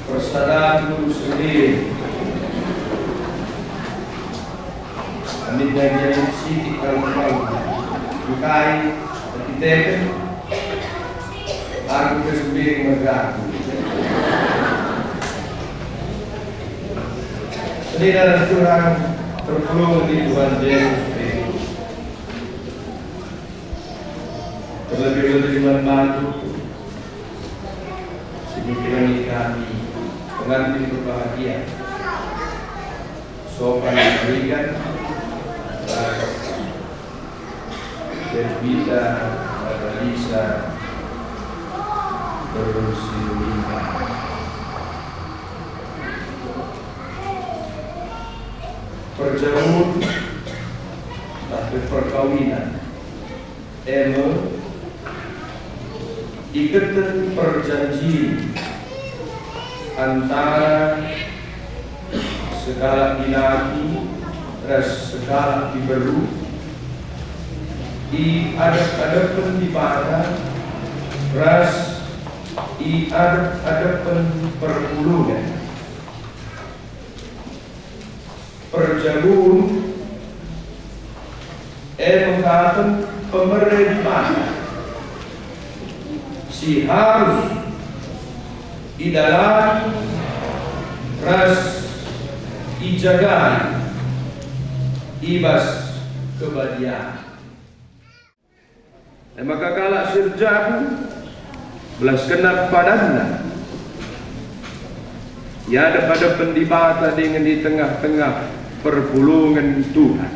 Persadaku sendiri amit dari yang siti kalau bukai arsitek aku sendiri mergaku ini adalah Tuhan terpeluk di Tuhan Yesus Kristus terlebih-lebih membantu segini kami pengantin berbahagia sopan berikan Devita Adalisa Bersilina perjamuan tapi perkawinan ikatan perjanjian antara segala laki ras segala diberu di adab-adapan di pada ras di adab-adapan perpuluhan perjamuan mengatakan pemerintahan si harus di dalam ras dijaga ibas kebadian. Maka kala sirjabu belas kenap padanya ya ada pada pendibata dengan di tengah-tengah perpulungan Tuhan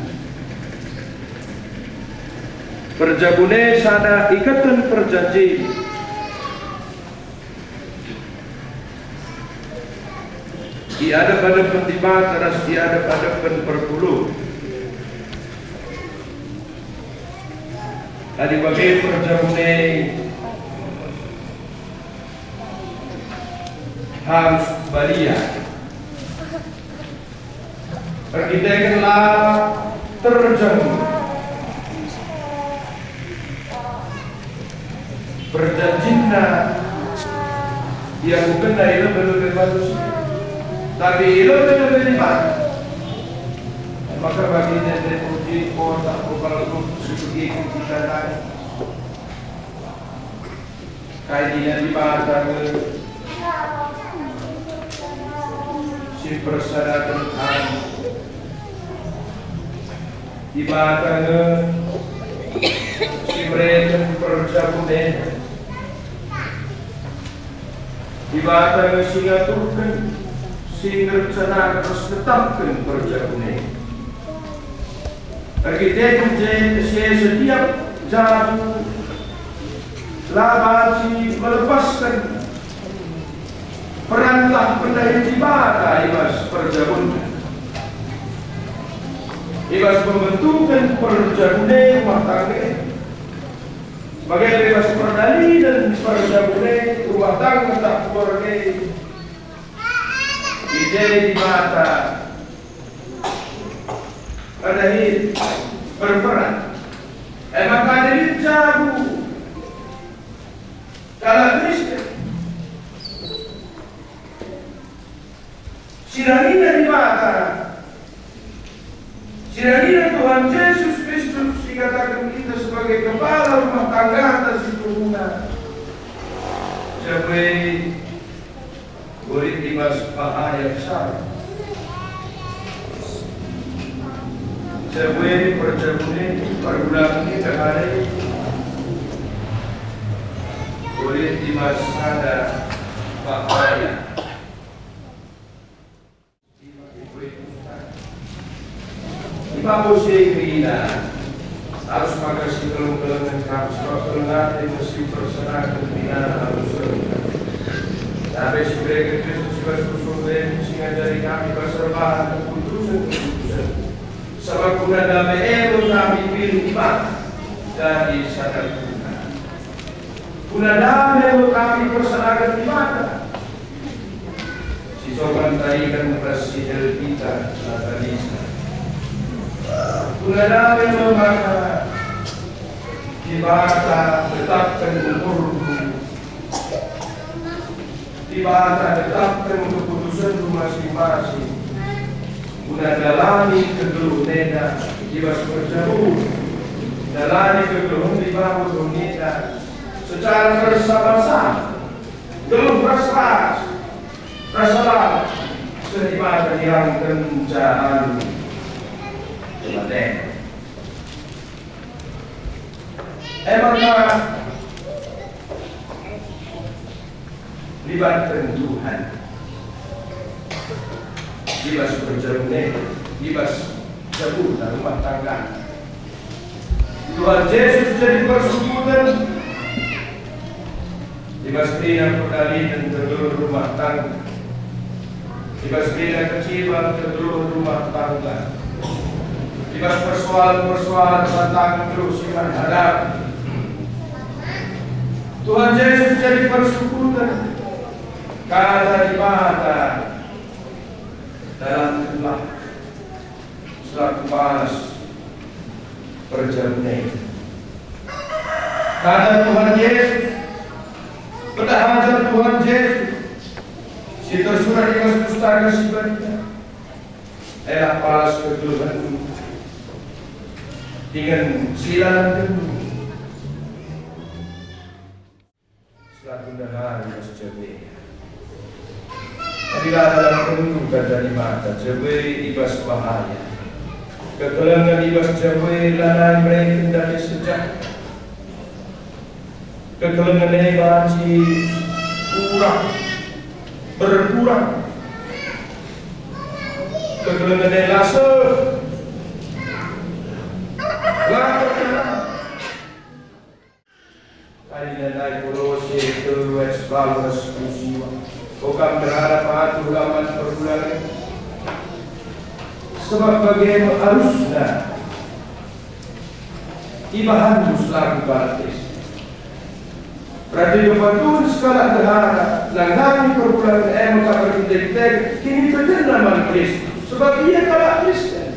perjabune sana ikatan perjanjian ada pada pendibat ras ada pada perpuluh tadi bagi perjamune harus balia pergidekanlah terjamu perjanjian yang bukan dari lebih manusia tapi lebih maka bagi dari uji kota kalau seperti itu kita tahu kaidahnya dibaca si persyaratan dibaca si mereka perjamuan dibaca si ngaturkan sehingga rencana harus tetapkan perjamuan. Bagi setiap jalan labaci melepaskan perantah pendaya ibadah ibas perjamuan. Ibas pembentukan perjamuan matangnya. Bagaimana ibas perdalilan perjamuan rumah tangga tak keluarga. Jadi di mata ada ini berperan. Maka ada ini jabu kalau Kristen sirahina di mata sirahina Tuhan Yesus Kristus dikatakan kita sebagai kepala rumah tangga atas hubungan sampai boleh dimas bahaya besar. Sebuah perjamuan perbulan kita hari boleh dimas ada bahaya. Lima musim kita harus makasih kelung-kelungan kamu sebab kelungan mesti persenang kebina harus sampai sebagai Kristus bersusun sehingga kami berserbahan keputusan sebab guna damai kami pilih iman dari sadar guna damai kami persanakan ibadah si sopan tarikan presiden kita Natalisa guna damai maka ibadah tetapkan umur di bawah tetapkan keputusan masing-masing. Guna dalami kegeluhnya ibas berjauh, dalami kegeluhan di bawah dunia secara bersama-sama. Geluh rasa sehingga yang kencaan kematian. Emangkah libatkan Tuhan, libas berjalan, libas jauh dari rumah tangga. Tuhan Yesus jadi persekutuan, libas bina perdalian seluruh rumah tangga, libas bina kecilan seluruh rumah tangga, libas persoalan-persoalan tentang terus iman hadap. Tuhan Yesus jadi persekutuan, kata ibadah dalam gelah selaku balas perjalanan. Kata Tuhan Yesus, berhajar Tuhan Yesus, situ surat di pustaka sifatnya, balas kegeluhan dengan silakan selaku dahar yang sejati. Apabila dalam kedudukan dari mata jawa ibas bahaya, kegelangan ibas jawa lanan mereka dari sejak, kegelangan banci kurang berkurang, kegelangan laser naik pulau itu selalu diskusi. Bukan berharap atu laman perbulan. Sebab bagaimana harusnya ibahan selaku batis. Berarti betul sekali berharap langgahi perbulan maka berdetek kini berjenama Kristus. Sebab ia kalah Kristen.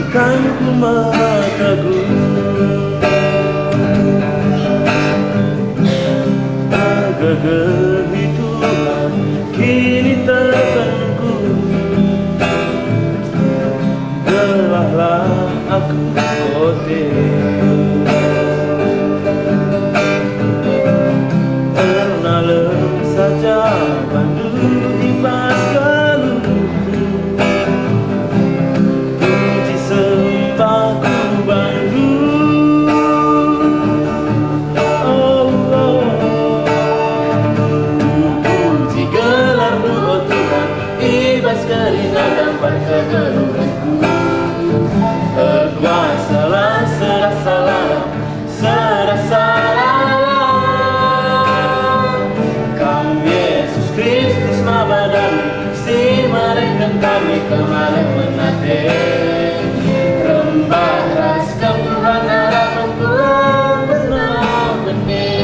Kan ku mataku gegeri Tuhan kini tekanku, gelahlah aku kote Ernalem saja bandu imbas galuh berkuasalah serasalah Kami Yesus Kristus mabadami si mereka kami kemarin menate rembah raskam Tuhan harapanku benar-benar.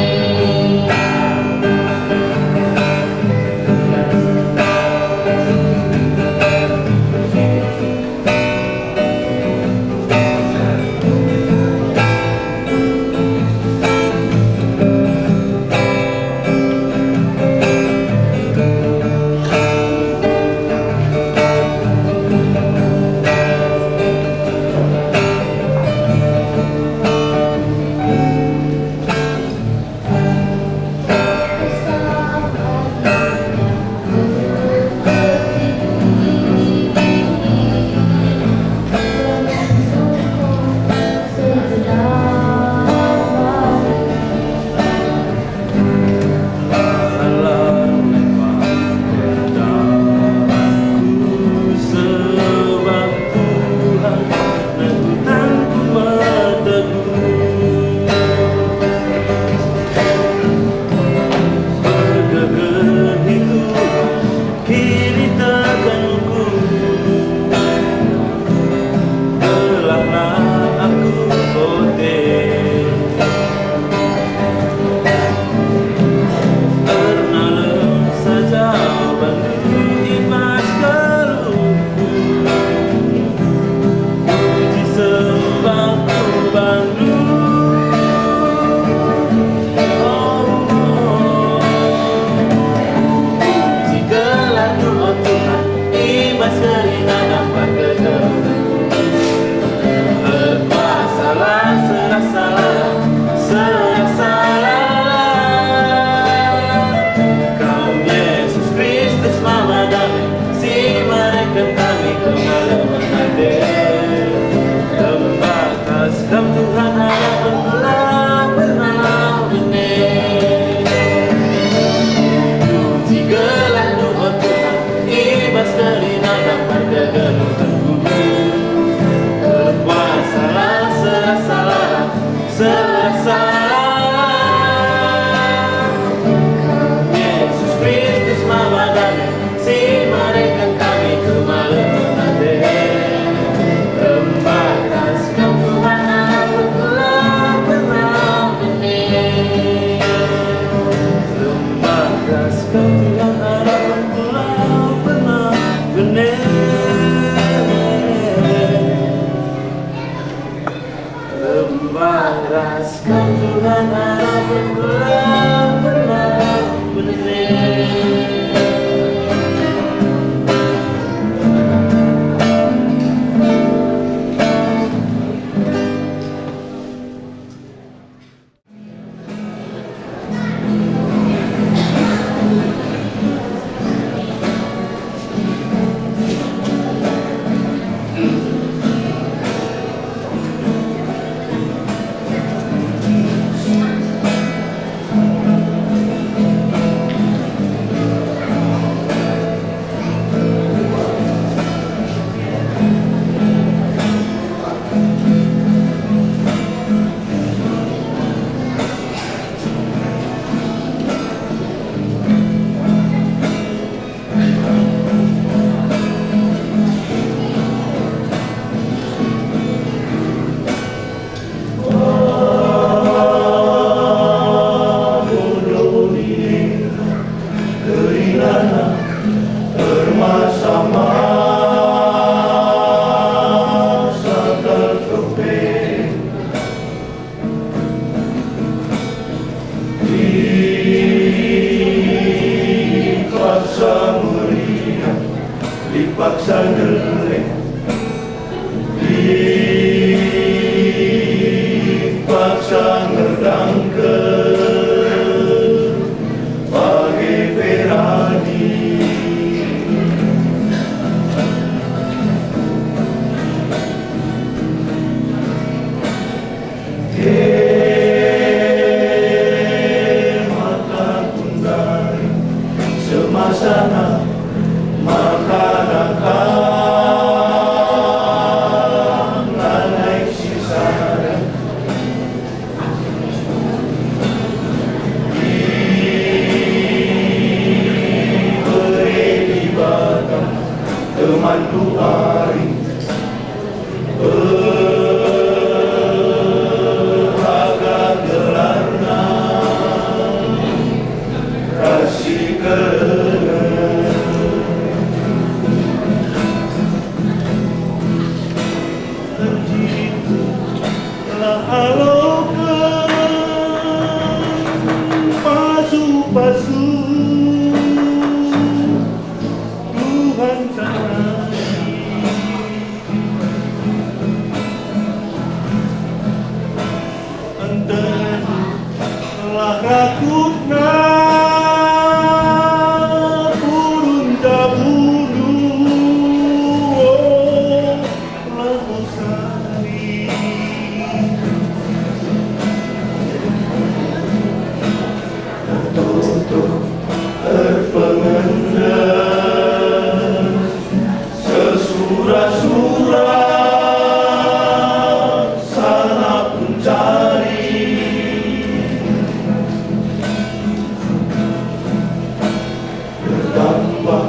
sama terkeping dipaksa meriah, dipaksa ngeleng, dipaksa ngedangkel bagi Ferani. Mata kundari semasana makan naik sisara diberi di batang teman tuari berharga gelarna kasih pasu Tuhan cari antara lah rakutna turun tabunu lahusari terpengendar sesurat-surat sana pencari bertambah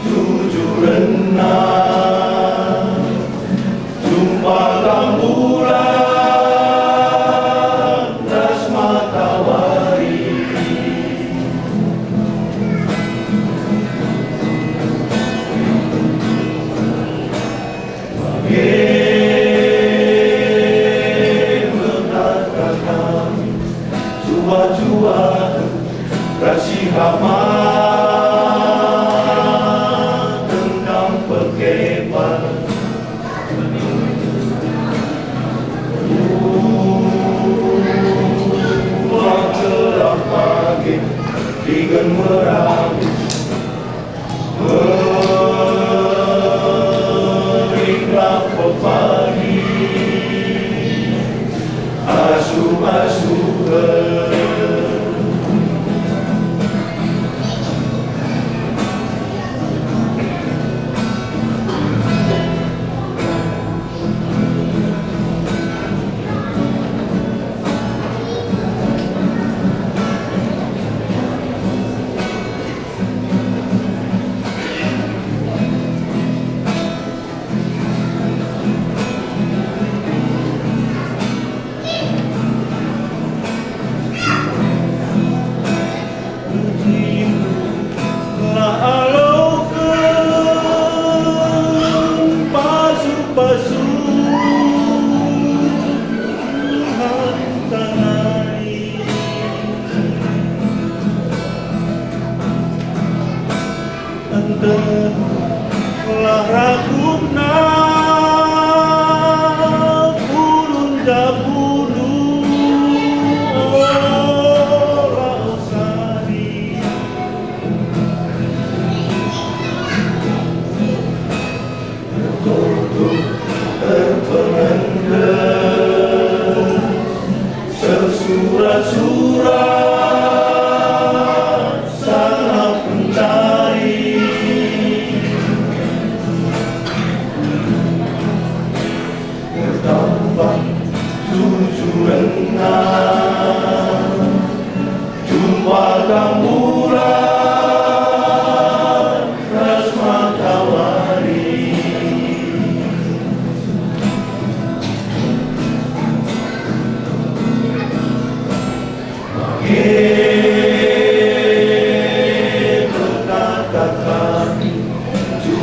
jujur renang jumpa rambulan das matahari jua-jua kasih hama tentang peke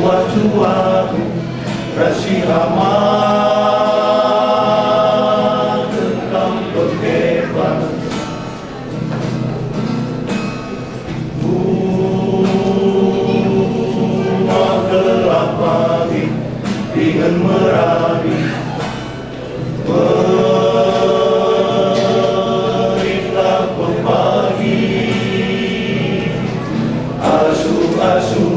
jua-jua bersirama tentang berdebat. Bunga gelap pagi dengan merapi berilah pembagi asuh-asuhan.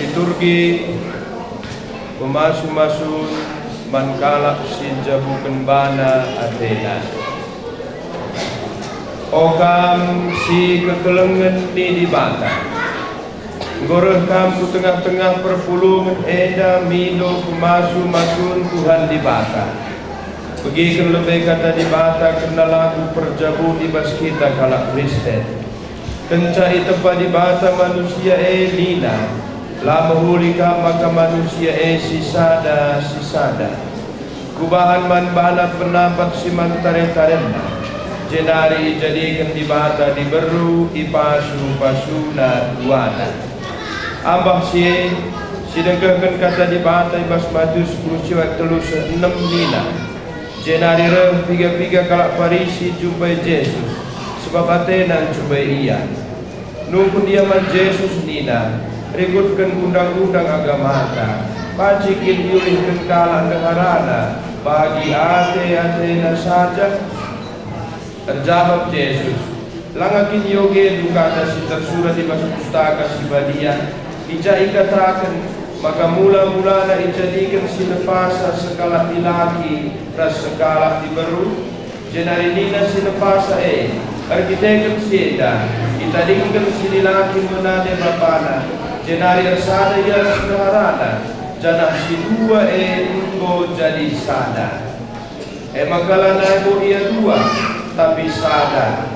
Liturgi pemasu-masu mankalak si jabu kembana Athena. Okam si kekelengan di bata. Goreh kamu tengah-tengah perpulungan eda milo pemasu-masun Tuhan di bata. Begikan lebih kata di bata kena lagu perjabu di bas kita kalak Kristen. Kencai tempat di bata manusia lina. Lama hulika maka manusia sisada. Kubahan man bana penampak si mantare-tarena. Jenari jadikan di bata di beru ipasu pasuna duana. Ambah si dengkahkan kata di bata ibas matus kurusiwat telus 6 nina. Jenari reh 3 kalak parisi jumpai Yesus. Sebab atenan jumpai ia. Nunggu diaman Yesus nina. Rikutkan undang-undang agama ta, pacikin yulihkan kalah negarana, bagi Athena saja. Terjawab Yesus, langakin yoge dukata si tersurat di bahasa pustaka si badia, ija ikatakan, maka mula-mulana ijadikan si lepasa sekala ilaki, ras sekala diberu, jenari nina si lepasa arkitekan si eda, itadingkan si lilaki menade bapana, jenari ersada ya sekarana janah si dua enggo jadi sada. Makalana ego ia dua tapi sada.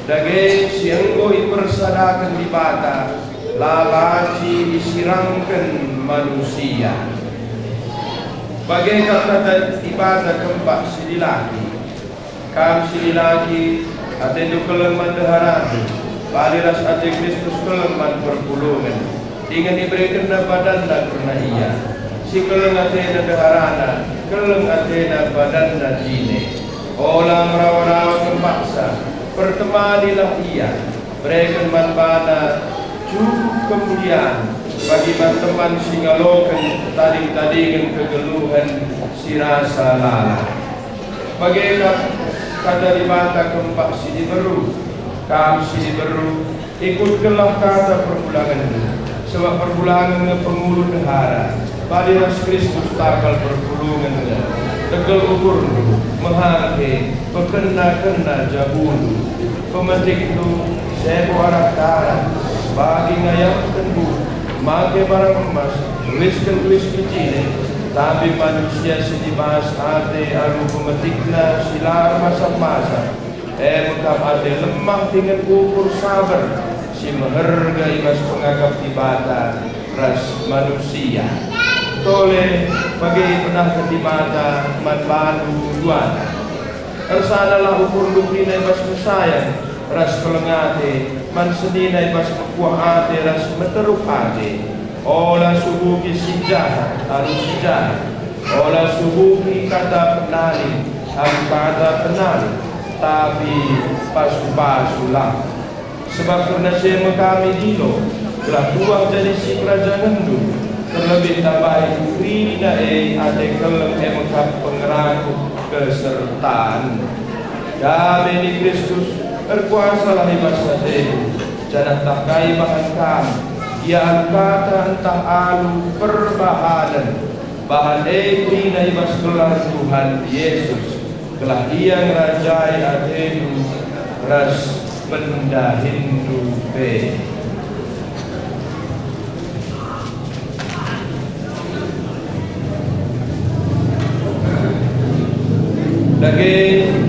Dage si enggo ipersadakan di bata lalaci disirangkan manusia. Bagai kata di bata keempat si laki. Kam si laki atendo keleman deharatu. Paliras ate Kristus keleman perpulungan. Dengan diberikan badan karena ia si keleng Athena deharana keleng Athena badan jine olah merawa-rawa kempaksa pertemanilah ia berikan manbana cukup kemuliaan bagi teman singalokan tading-tadingan kegeluhan si rasa lala. Bagaimana kata di mata keempat si diberu kam si diberu ikutkanlah kata perbulangan itu. Sebab perbulangan pengulu negara Padiras Kristus takal perpulungan tegel ukur menghargai pekena-kena jabulu pemetik itu sebo arak darah bagi ngayam tentu make barang emas tulis kecil tapi manusia sedibahas ade alu pemetikna silar masa-masa mengkap ade lemah dengan ukur sabar si menghargai mas pengagap di bata ras manusia tole bagi pernah di bata manbanu duana ersadalah ukur lupinai mas mesayang ras kelengate man sedinai mas mekuah ate ras meteruk ate olah subuki si jahat harus si jahat olah subuki kata penali harus kata penali tapi pasu-pasu lah. Sebab karena saya kami dilo telah buang jadi si kerajaan itu terlebih tambahin rina ada kelem mengkap pengeraku kesertaan kami di Kristus berkuasa lah ibas jangan tak kai bahan kam ia kata entah alu perbahanan bahan rina ibas kelah Tuhan Yesus kelah ia ngerajai adenu ras benda Hindu be. Daging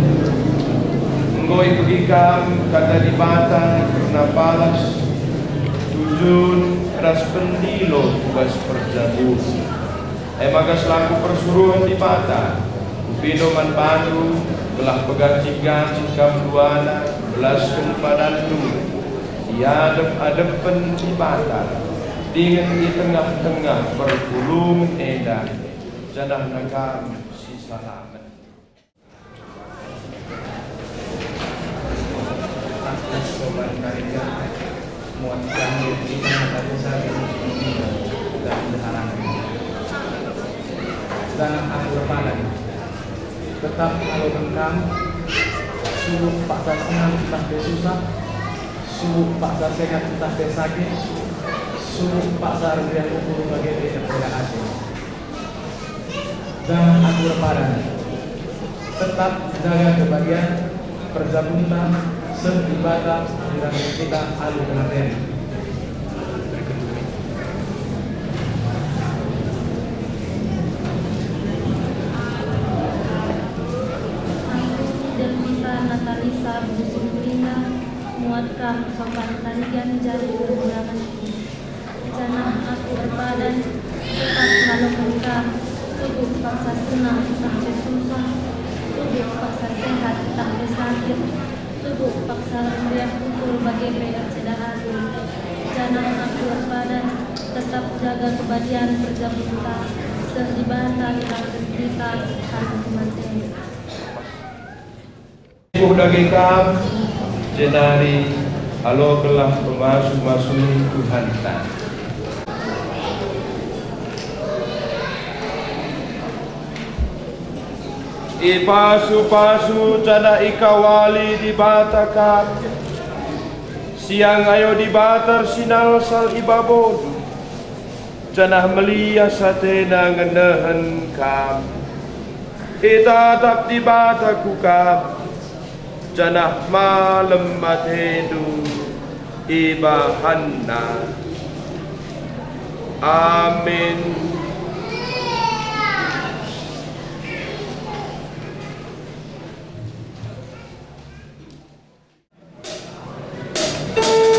ngoy pagikam kata di bata karena palas tujun ras pendilo tugas perjabut. Magas laku persuruhan di bata pinoman baru belah pegaci-gaci kam duana belas kempadan tu diadep-adepen di bata dengan di tengah-tengah berpulung edan jadah nakam si salamet. Sobat karya muatkan diri tadi saya dan berharap dan aku berpadan tetap kalau tengkam suruh paksa senang kita susah, suruh paksa sehat kita sakit, suruh paksa rupiah ukur bagi dia tidak asing. Dan aku berpadan tetap jaga kebahagiaan perjabutan seibadah di dalam kita alu kematian. Natalisa Busukulina muatkan sopan tarian jari perundangan janah aku berbadan tetap lalu mereka tubuh paksa senang tak susah tubuh paksa sehat tak sakit tubuh paksa rendah ukur bagi pihak sedang janah aku berbadan tetap jaga kebahagiaan perjabutan seibadah dalam kita alu kematian. Ibu daging kam jenari halo kelah pemasuk-masuk Tuhan tak. Ipasu-pasu cana ikawali di bata kam siang ayo di batar sinal sal ibabod janah melia satena ngenahan kam itatap di bata kukam janah malam matedu ibahanna. Amin. Tuhan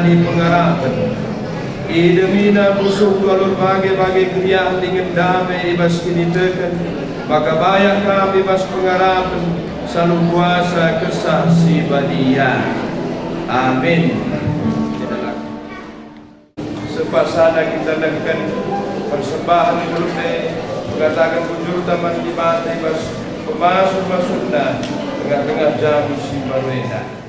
di pengharapan. Idemina busuk galur bagi-bagi kriah dengan damai ibas kini tekan. Maka banyak kami ibas pengharapan selalu kuasa kesah si badia. Amin. Sepasada kita lakukan persembahan ini mengatakan bujur taman di mata ibas pemasuk-masukna tengah-tengah jam si barena.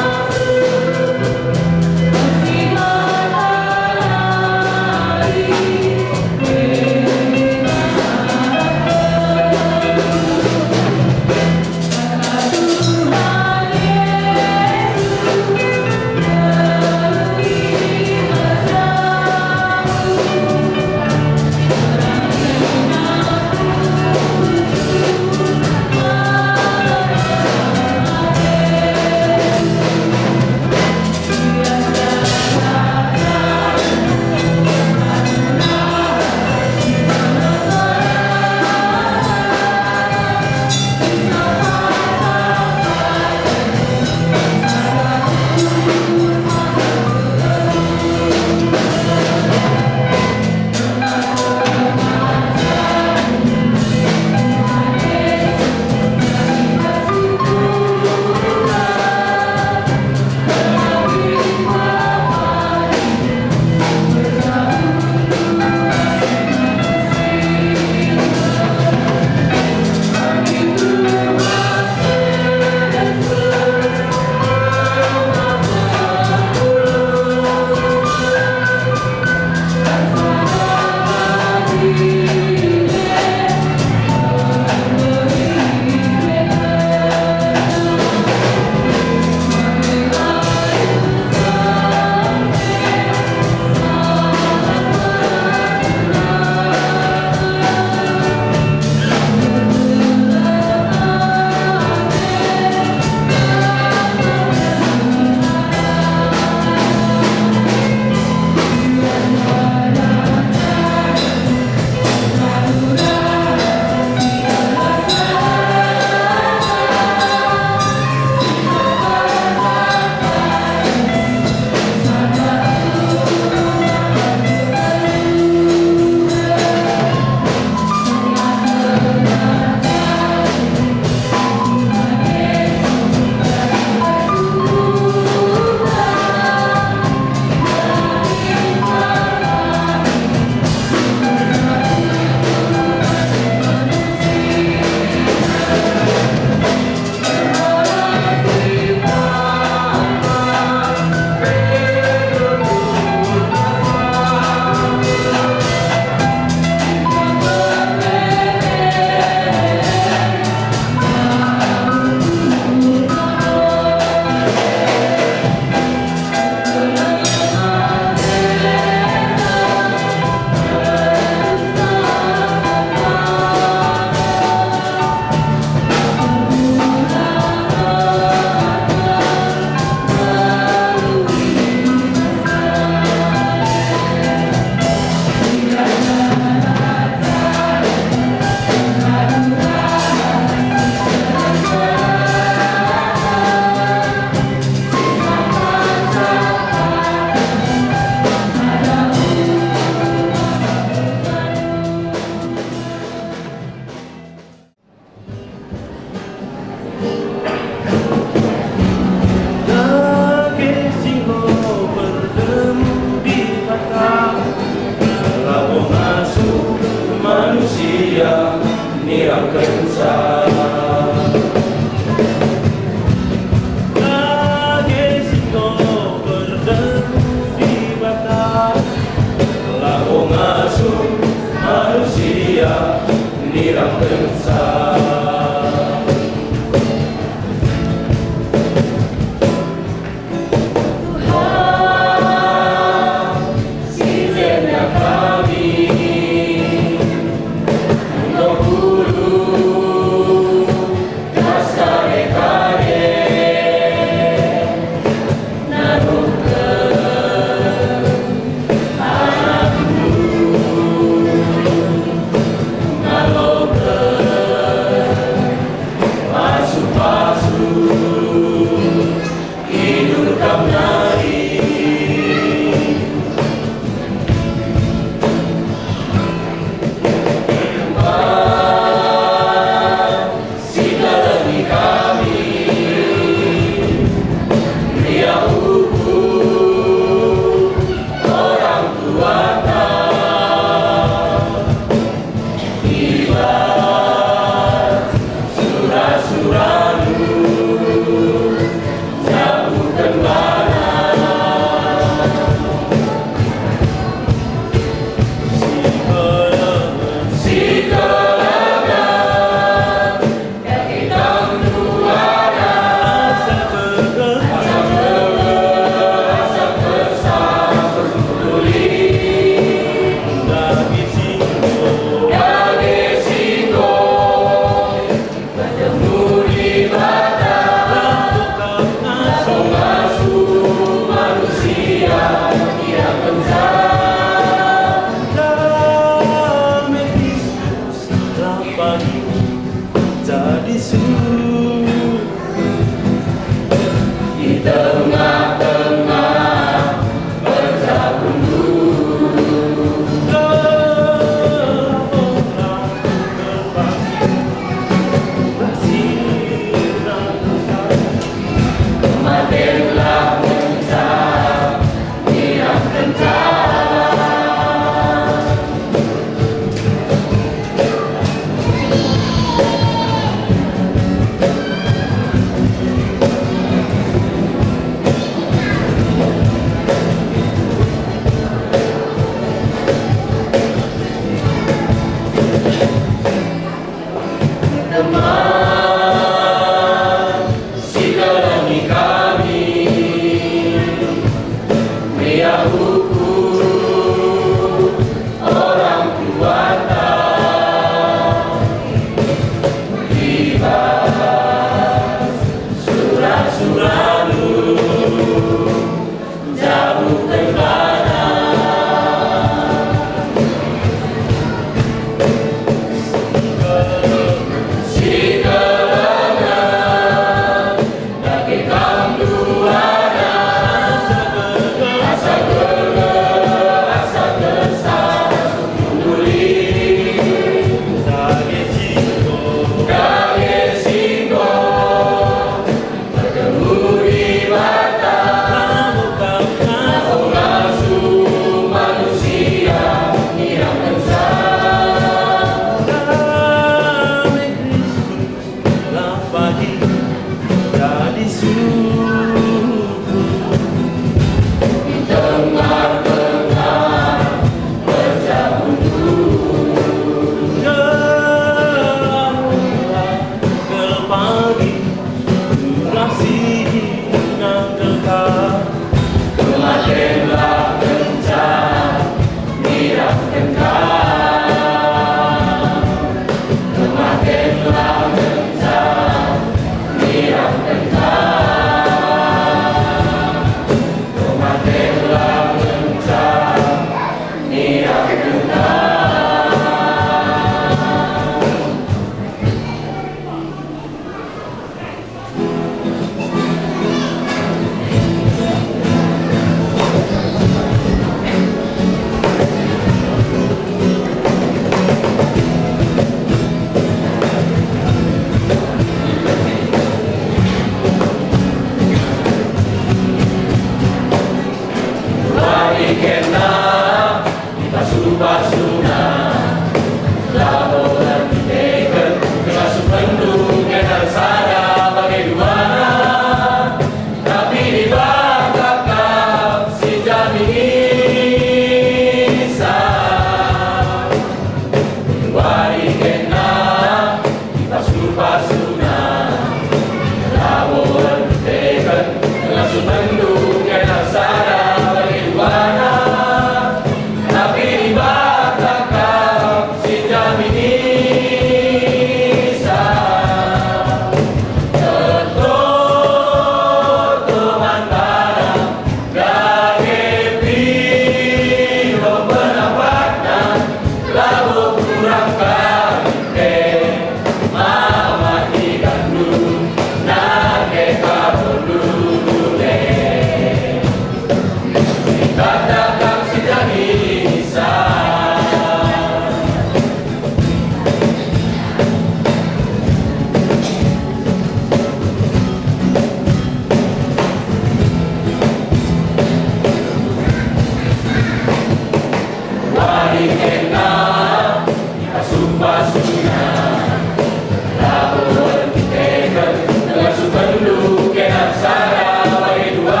Dengan supenduk yang aksara bagi dua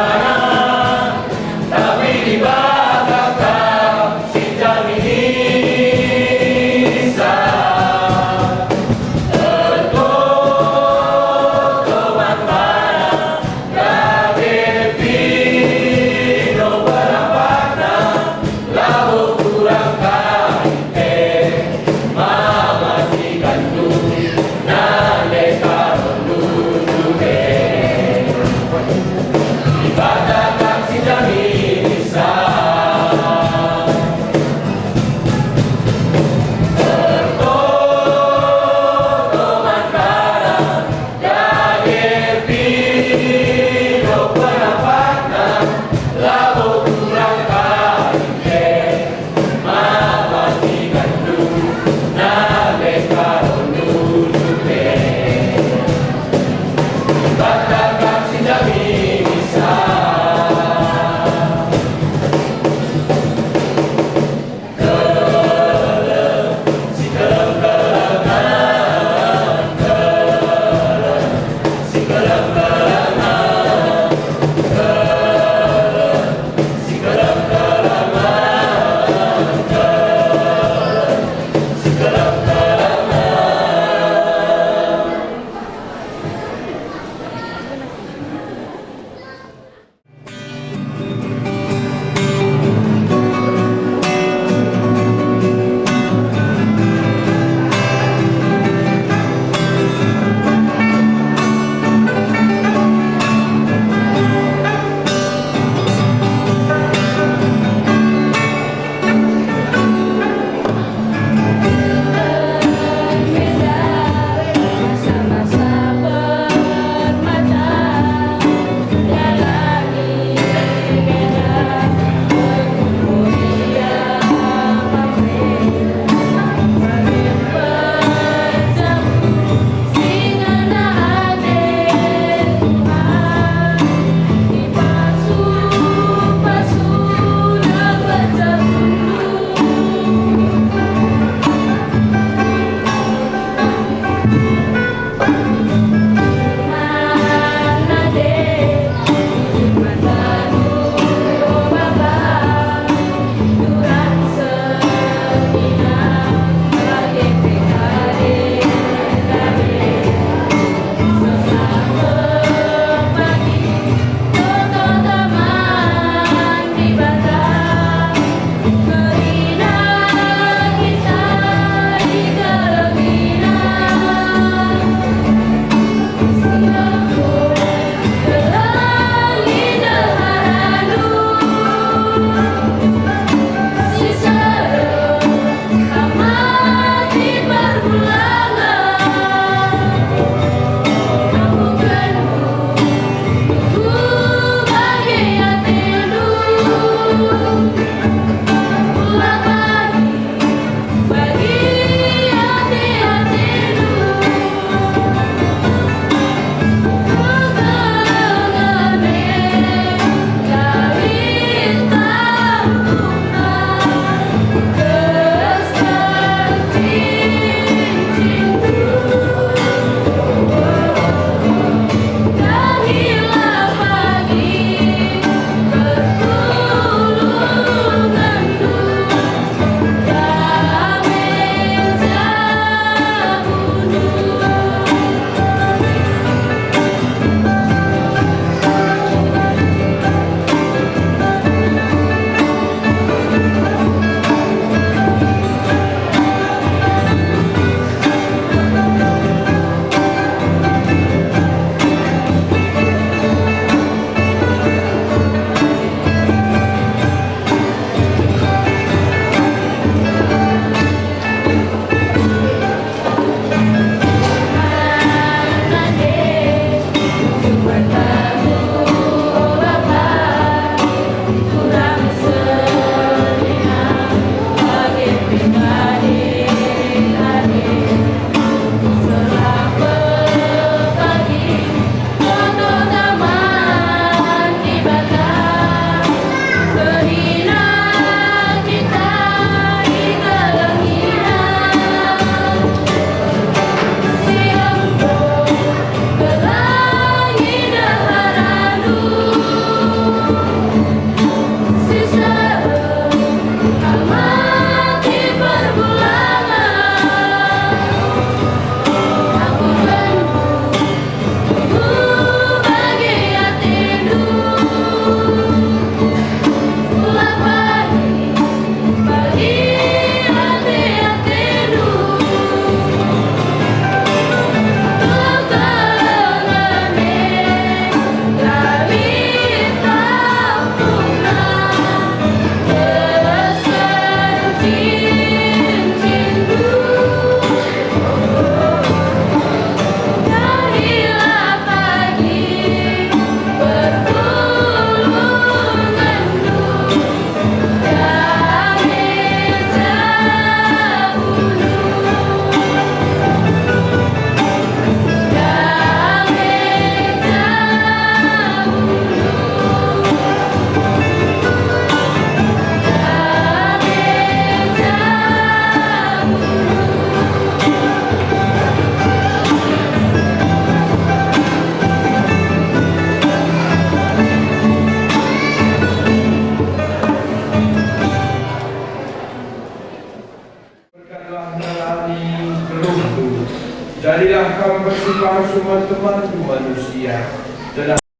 Berilah kami bersifat semua teman manusia